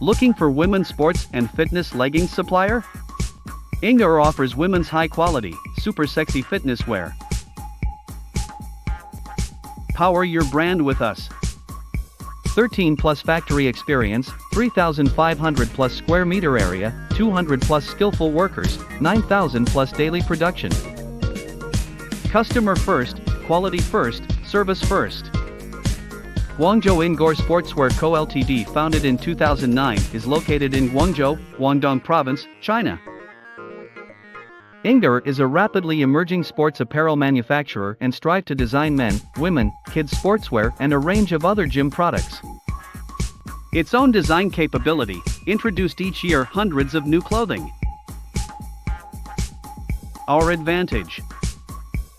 Looking for women's sports and fitness leggings supplier? INGOR offers women's high-quality, super sexy fitness wear. Power your brand with us. 13 plus factory experience, 3,500 plus square meter area, 200 plus skillful workers, 9,000 plus daily production. Customer first, quality first, service first. Guangzhou INGOR Sportswear Co. Ltd. Founded in 2009 is located in Guangzhou, Guangdong Province, China. INGOR is a rapidly emerging sports apparel manufacturer and strive to design men, women, kids sportswear and a range of other gym products. Its own design capability, introduced each year hundreds of new clothing. Our advantage: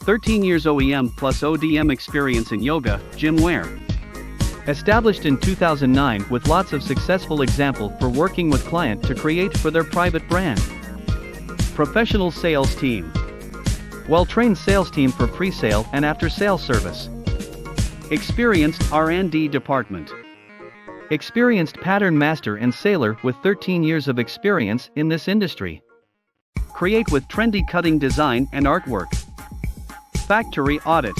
13 years OEM+ODM experience in yoga, gym wear. Established in 2009 with lots of successful example for working with client to create for their private brand. Professional sales team. Well-trained sales team for pre-sale and after-sale service. Experienced R&D department. Experienced pattern master and sailor with 13 years of experience in this industry. Create with trendy cutting design and artwork. Factory audit.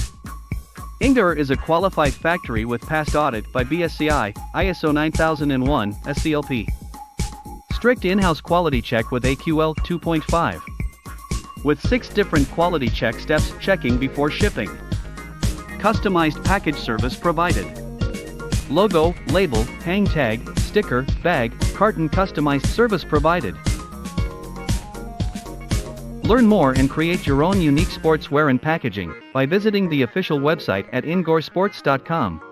INGOR is a qualified factory with past audit by BSCI, ISO 9001, SCLP. Strict in-house quality check with AQL 2.5. With 6 different quality check steps checking before shipping. Customized package service provided. Logo, label, hang tag, sticker, bag, carton customized service provided. Learn more and create your own unique sportswear and packaging by visiting the official website at ingorsports.com.